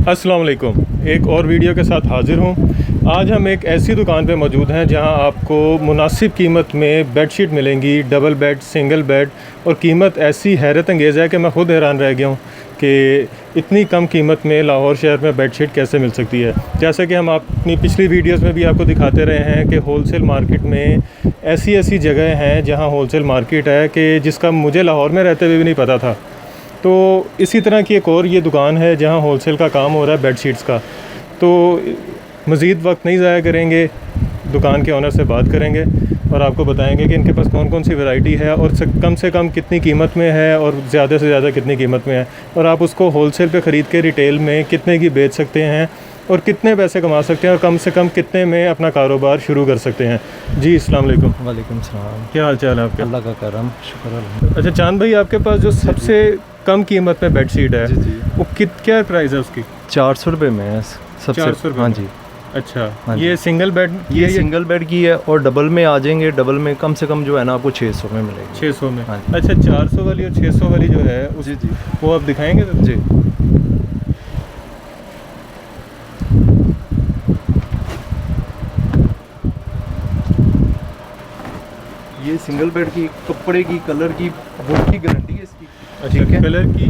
अस्सलाम वालेकुम। एक और वीडियो के साथ हाज़िर हूँ। आज हम एक ऐसी दुकान पे मौजूद हैं जहां आपको मुनासिब कीमत में बेडशीट मिलेंगी, डबल बेड, सिंगल बेड, और कीमत ऐसी हैरत अंगेज़ है कि मैं ख़ुद हैरान रह गया हूँ कि इतनी कम कीमत में लाहौर शहर में बेडशीट कैसे मिल सकती है। जैसा कि हम अपनी पिछली वीडियोज़ में भी आपको दिखाते रहे हैं कि होलसेल मार्केट में ऐसी ऐसी जगह हैं जहाँ होलसेल मार्केट है कि जिसका मुझे लाहौर में रहते हुए भी नहीं पता था। तो इसी तरह की एक और ये दुकान है जहाँ होलसेल का काम हो रहा है बेडशीट्स का। तो मज़ीद वक्त नहीं ज़ाया करेंगे, दुकान के ओनर से बात करेंगे और आपको बताएंगे कि इनके पास कौन कौन सी वैरायटी है और से कम कितनी कीमत में है और ज़्यादा से ज़्यादा कितनी कीमत में है, और आप उसको होलसेल पे ख़रीद के रिटेल में कितने की बेच सकते हैं और कितने पैसे कमा सकते हैं और कम से कम कितने में अपना कारोबार शुरू कर सकते हैं। जी अस्सलाम वालेकुम। वालेकुम सलाम। क्या हाल चाल है आपके? अल्लाह का करम, शुक्र अल्लाह। अच्छा चांद भाई, आपके पास जो सबसे कम कीमत में बेडशीट है जी वो क्या प्राइस है उसकी? 400 रुपये में है सबसे। 400 रुपये? हाँ जी। अच्छा, हाँ जी। ये सिंगल बेड ये सिंगल बेड की है और डबल में आ जाएंगे। डबल में कम से कम जो है ना आपको 600 में मिलेगी। 600 में? हाँ जी। अच्छा, 400 वाली और 600 वाली जो है जी जी वो आप दिखाएंगे तो? जी। ये सिंगल बेड की कपड़े की कलर की वुड की गारंटी है इसकी। अच्छा, कलर की?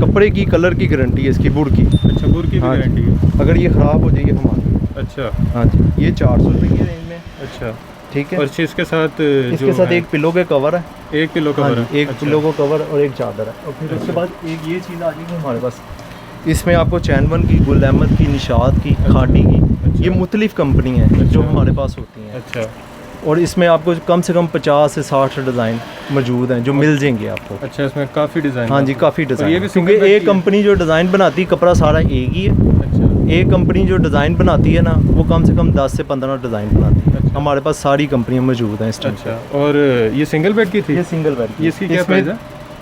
कपड़े की कलर की गारंटी है इसकी, वुड की। अच्छा, वुड की भी हाँ गारंटी है? अगर ये ख़राब हो जाएगी हमारी। अच्छा हाँ जी। ये 400 रुपये की रेंज में। अच्छा ठीक है। और इसके साथ इसके साथ एक पिलो के कवर है। एक पिलो कवर है? एक पिलो का कवर और एक चादर है। और फिर उसके बाद एक ये चीज़ आ जाएगी हमारे पास। इसमें आपको चैनवन की, गुल अहमद की, निशात की, खाटी की, ये मुख्तलिफ कंपनी है जो हमारे पास होती हैं। अच्छा। और इसमें आपको कम से कम 50 से 60 डिज़ाइन मौजूद हैं जो मिल जाएंगे आपको। अच्छा, इसमें काफ़ी डिज़ाइन? हाँ जी, काफ़ी डिज़ाइन। ये भी क्योंकि एक कंपनी जो डिज़ाइन बनाती है, कपड़ा सारा एक ही है। अच्छा। एक कंपनी जो डिज़ाइन बनाती है ना, वो कम से कम 10 से 15 डिज़ाइन बनाती है। अच्छा। हमारे पास सारी कंपनियाँ मौजूद हैं इस टाइम। अच्छा, और ये सिंगल बेड की थी? ये सिंगल बेड की। इसकी क्या प्राइस है?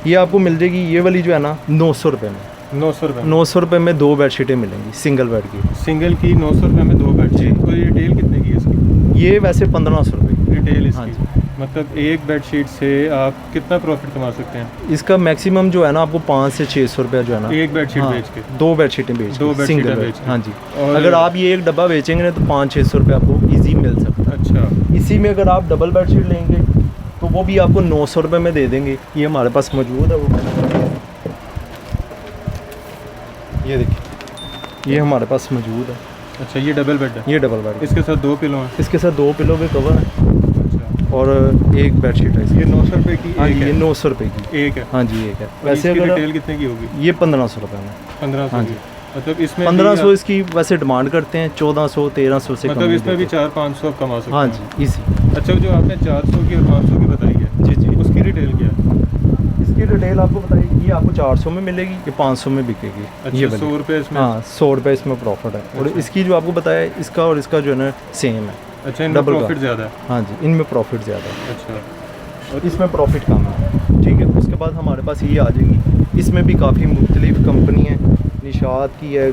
ये आपको मिल जाएगी, ये वाली जो है ना, 900 रुपये में। 900 रुपये? 900 रुपये में 2 बेडशीटें मिलेंगी सिंगल बेड की। सिंगल की 900 रुपये में 2 बेडशीट। और ये रिटेल कितने की है इसकी? ये वैसे 1500 रुपये की रिटेल इसकी? हाँ जी। मतलब एक बेडशीट से आप कितना प्रॉफिट कमा सकते हैं? इसका मैक्सिमम जो है ना आपको 500 से 600 रुपया जो है ना, एक बेडशीट हाँ, बेच के? 2 बेडशीटें बेच के, 2 बेडशीटें सिंगल बेड। बेच के? हाँ जी। और अगर आप ये एक डब्बा बेचेंगे ना तो 500-600 रुपये आपको ईजी मिल सकता है। अच्छा। इसी में अगर आप डबल बेडशीट लेंगे तो वो भी आपको 900 रुपये में दे देंगे। ये हमारे पास मौजूद है। वो ये देखिए, ये हमारे पास मौजूद है। अच्छा, ये डबल बेड है? ये डबल बेड। इसके साथ 2 पिलो हैं? इसके साथ 2 पिलो के कवर हैं अच्छा। और एक बेडशीट है। ये 900 रुपये की हाँ एक जी, है? ये 900 रुपये की एक है? हाँ जी, एक है। और वैसे इसकी अगर रिटेल कितने की होगी? ये 1500 रुपये में। 1500 हाँ की? जी। मतलब इसमें 1500 इसकी वैसे डिमांड करते हैं, 1400 1300 से मतलब कम इसमें भी नहीं देते। 400-500 कमा सकते हाँ हैं? जी, इजी। अच्छा, जो आपने 400 की और 500 की बताई है, जी जी। उसकी रिटेल क्या है? इसकी डिटेल आपको बताइए, ये आपको 400 में मिलेगी, ये 500 में बिकेगी। अच्छा, ये 100 रुपये इसमें? हाँ, 100 रुपये इसमें प्रॉफिट है। और अच्छा। इसकी जो आपको बताया, इसका और इसका जो है ना सेम है। अच्छा, इनमें डबल का। प्रॉफिट ज़्यादा है? हाँ जी, इनमें प्रॉफिट ज़्यादा है, अच्छा। और इसमें प्रॉफिट कम है। ठीक है। उसके बाद हमारे पास ये आ जाएगी, इसमें भी काफ़ी मुख्तलिफ कंपनी है। निशात की है,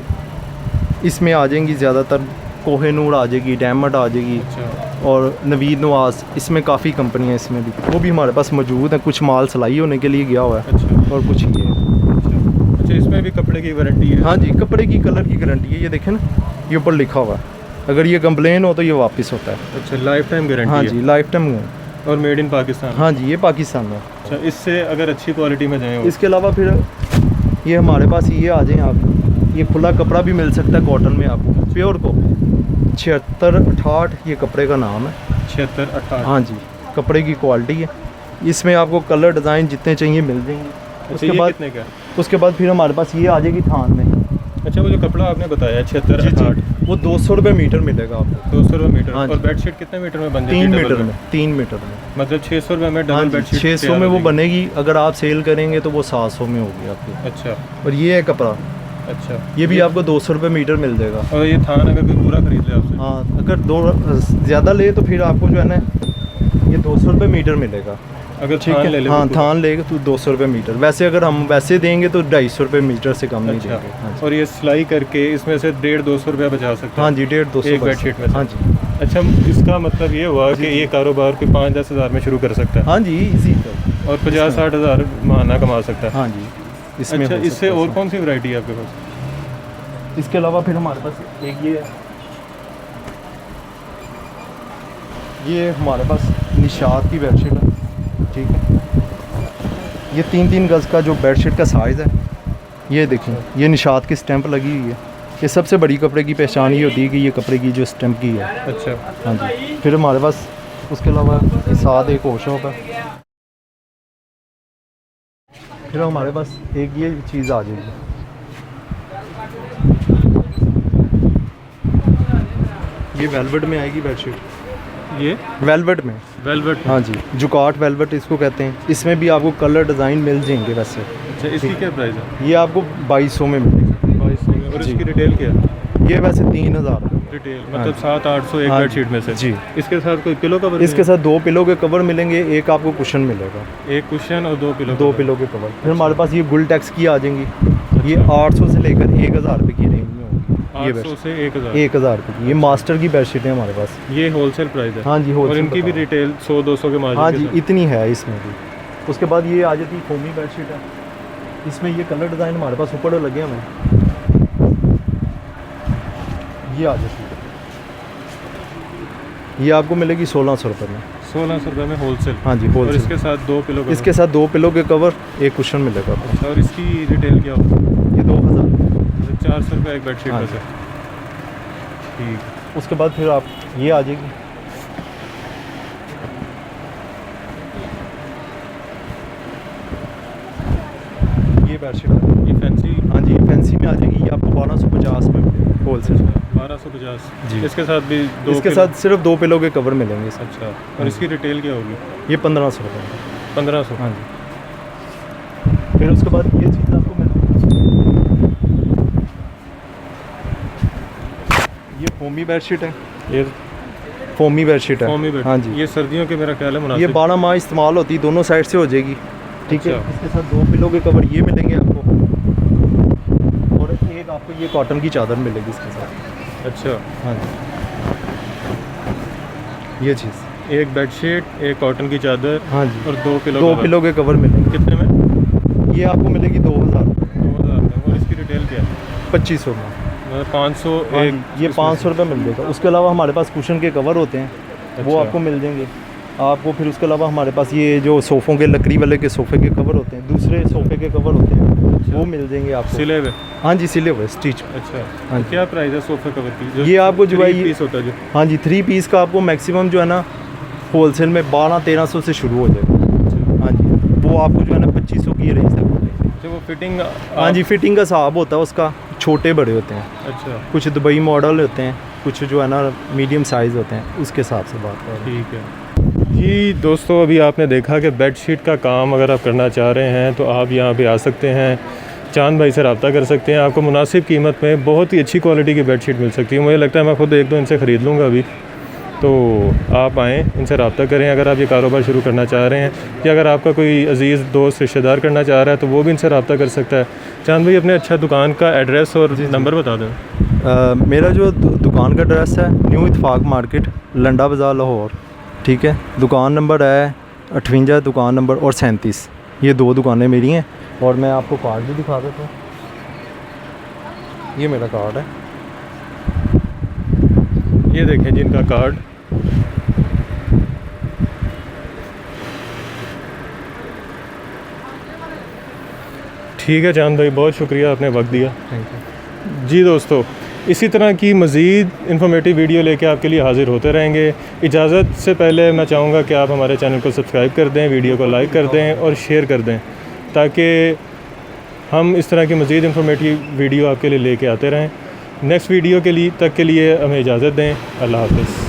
इसमें आ जाएंगी ज़्यादातर। कोहिनूर आ जाएगी, डायमंड आ जाएगी, अच्छा। और नवीद नवाज, इसमें काफ़ी कंपनियाँ इसमें भी, वो भी हमारे पास मौजूद हैं। कुछ माल सिलाई होने के लिए गया हुआ है अच्छा। और कुछ ये है। अच्छा, इसमें भी कपड़े की वारंटी है? हाँ जी, कपड़े की कलर की गारंटी है। ये देखें ना, ये ऊपर लिखा हुआ है, अगर ये कंप्लेन हो तो ये वापस होता है। अच्छा, लाइफ टाइम गारंटी हाँ है? जी, लाइफ टाइम। और मेड इन पाकिस्तान? हाँ जी, ये पाकिस्तान में। अच्छा, इससे अगर अच्छी क्वालिटी में जाएँ? इसके अलावा फिर ये हमारे पास ये आ जाएँ आप, ये खुला कपड़ा भी मिल सकता है कॉटन में आपको, प्योर को। 76-68 ये कपड़े का नाम है। 76-68? हाँ जी, कपड़े की क्वालिटी है। इसमें आपको कलर डिज़ाइन जितने चाहिए मिल जाएंगे। अच्छा, उसके ये बाद कितने का है? उसके बाद फिर हमारे पास ये आ जाएगी थान में। अच्छा, वो जो कपड़ा आपने बताया 76-68, वो 200 रुपये मीटर मिलेगा आपको। 200 रुपये मीटर? हाँ और जी। बेडशीट कितने मीटर में बन जाएगी? 3 डबल मीटर बेड? में, 3 मीटर में। मतलब 600 रुपये में हाँ डबल जी, बेडशीट 600 में वो बनेगी। अगर आप सेल करेंगे तो वो 700 में होगी आपकी। अच्छा। और ये है कपड़ा, अच्छा, ये भी आपको 200 रुपये मीटर मिल जाएगा। और ये थान अगर कोई पूरा खरीद ले आपसे? हाँ, अगर ज़्यादा ले तो फिर आपको जो है ना, ये 200 रुपये मीटर मिलेगा। अगर ठीक थान ले है। ले? हाँ, थान लेगा तो 200 रुपये मीटर। वैसे अगर हम वैसे देंगे तो 250 रुपये मीटर से कम नहीं अच्छा। देंगे। हाँ जी। और ये सिलाई करके इसमें से 150-200 रुपये बचा सकते हैं? हाँ जी, 150-200 एक बेडशीट में से? हाँ जी। अच्छा, इसका मतलब ये हुआ कि ये कारोबार कोई 5-10 हज़ार में शुरू कर सकता है? हाँ जी, इसी और 50-60 हज़ार महीना कमा सकता है? हाँ जी, इसमें। अच्छा, इससे और कौन सी वैरायटी है आपके पास? इसके अलावा फिर हमारे पास एक ये हमारे पास निशात की बेडशीट है, ठीक है। ये 3-3 गज़ का जो बेडशीट का साइज़ है, ये देखें, ये निशात की स्टैंप लगी हुई है। ये सबसे बड़ी कपड़े की पहचान ये होती है कि ये कपड़े की जो स्टैंप की है। अच्छा, हाँ जी। फिर हमारे पास उसके अलावा इस साथ एक और शॉप है। फिर हमारे पास एक ये चीज़ आ जाएगी, ये वेलवेट में आएगी बेडशीट, ये वेलवेट में। वेलवेट। हाँ जी, जुकाट वेलवेट इसको कहते हैं। इसमें भी आपको कलर डिज़ाइन मिल जाएंगे वैसे। अच्छा, इसकी क्या प्राइस है? ये आपको 2200 में मिलेगी। 2200 में। और जी। इसकी रिटेल क्या है? ये वैसे 3000 रिटेल हाँ मतलब 700-800 एक हाँ बेडशीट में से। जी। इसके साथ कोई पिलो कवर? इसके साथ 2 पिलो के कवर मिलेंगे, एक आपको कुशन मिलेगा। एक कुशन और 2 पिलो? 2 पिलो के कवर। फिर हमारे पास ये गुल टैक्स की आ जाएंगी। ये 800 से लेकर 1000 रुपये की रेंज में होगी। 800 से 1000? 1000 रुपये की। ये मास्टर की बेडशीट है हमारे पास। ये होलसेल प्राइस है? हाँ जी, और होलसेल इनकी भी बताओ। रिटेल 100-200 के मार्जिन? हाँ जी, इतनी है इसमें भी। उसके बाद ये आ जाती है फोमी बेडशीट है। इसमें ये कलर डिज़ाइन हमारे पास ऊपर लगे हुए हैं। ये आ जाती है, ये आपको मिलेगी 1600 रुपये में। 1600 रुपये में होलसेल? हाँ जी, और होलसेल। इसके साथ 2 पिलो? इसके साथ 2 पिलो के कवर, एक कुशन मिलेगा आपको। अच्छा, और इसकी रिटेल क्या होगी? ये 2000। 400 रुपये एक बेडशीट हाँ में जी। से? ठीक। उसके बाद फिर आप ये आ जाएगी, ये बेडशीट आ जाएगी। ये फैंसी? हाँ जी, ये फैंसी में आ जाएगी। ये आपको 1250 में मिलेगी होलसेल। 1250 जी। इसके साथ भी 2 इसके साथ सिर्फ 2 पिलो के कवर मिलेंगे इसमें। अच्छा, और इसकी रिटेल क्या होगी? ये 1500 रुपये। 1500? हाँ जी। फिर उसके बाद ये चीज़ आपको मिलेगी, ये फोमी बेडशीट है। ये फोमी बेडशीट है। Foamy bed? हाँ जी। ये सर्दियों के मेरा ख्याल है ये मुनासिब? 12 माह इस्तेमाल होती है, दोनों साइड से हो जाएगी, ठीक है। अच्छा। इसके साथ 2 पिलो के कवर ये मिलेंगे आपको, और एक आपको ये कॉटन की चादर मिलेगी इसके साथ। अच्छा। हाँ जी, ये चीज़। एक बेडशीट, एक कॉटन की चादर हाँ जी, और 2 पिलो? 2 पिलो के कवर मिलेंगे। कितने में? ये आपको मिलेगी 2000 2000 में। और इसकी रिटेल क्या है? 2500 में। मतलब 500 हाँ एक? जी, ये 500 रुपये मिल जाएगा। उसके अलावा हमारे पास कुशन के कवर होते हैं, वो अच्छा। आपको मिल जाएंगे आपको। फिर उसके अलावा हमारे पास ये जो सोफ़ों के लकड़ी वाले के सोफ़े के कवर होते हैं, दूसरे सोफ़े के कवर होते हैं, वो मिल जाएंगे आपको। सिले हुए? हाँ जी, सिले हुए स्टिच। अच्छा। हाँ तो क्या प्राइस है सोफे कवर की? ये आपको जो है 3 पीस होता है जो? हाँ जी, 3 पीस का आपको मैक्सिमम जो है ना होलसेल में 1200-1300 से शुरू हो जाएगा। हाँ जी, वो आपको जो है ना 2500 की रेंज तक मिलेगी। अच्छा, वो फिटिंग? हाँ जी, फिटिंग का हिसाब होता है उसका, छोटे बड़े होते हैं, अच्छा, कुछ दुबई मॉडल होते हैं, कुछ जो है ना मीडियम साइज़ होते हैं, उसके हिसाब से बात कर रहे हैं। ठीक है जी। दोस्तों, अभी आपने देखा कि बेडशीट का काम अगर आप करना चाह रहे हैं तो आप यहाँ पे आ सकते हैं, चांद भाई से रब्ता कर सकते हैं। आपको मुनासिब कीमत में बहुत ही अच्छी क्वालिटी की बेडशीट मिल सकती है। मुझे लगता है मैं खुद 1-2 इनसे ख़रीद लूँगा अभी। तो आप आएँ, इनसे रब्ता करें अगर आप ये कारोबार शुरू करना चाह रहे हैं, या अगर आपका कोई अजीज़ दोस्त रिश्तेदार करना चाह रहा है तो वो भी इनसे रब्ता कर सकता है। चांद भाई, अपने अच्छा दुकान का एड्रेस और नंबर बता दें। मेरा जो दुकान का एड्रेस है, न्यू इत्तेफाक मार्केट, लंडा बाज़ार, लाहौर, ठीक है। दुकान नंबर है 58, दुकान नंबर और 37। ये 2 दुकानें मेरी हैं। और मैं आपको कार्ड भी दिखा देता हूँ, ये मेरा कार्ड है। ये देखें जी इनका कार्ड। ठीक है चांद भाई, बहुत शुक्रिया, आपने वक्त दिया। थैंक यू जी दोस्तों, इसी तरह की मज़ीद इन्फॉर्मेटिव वीडियो लेके आपके लिए हाज़िर होते रहेंगे। इजाज़त से पहले मैं चाहूँगा कि आप हमारे चैनल को सब्सक्राइब कर दें, वीडियो को लाइक कर दें और शेयर कर दें, ताकि हम इस तरह की मज़ीद इन्फॉर्मेटिव वीडियो आपके लिए लेके आते रहें। नेक्स्ट वीडियो के लिए हमें इजाज़त दें। अल्लाह हाफ़िज़।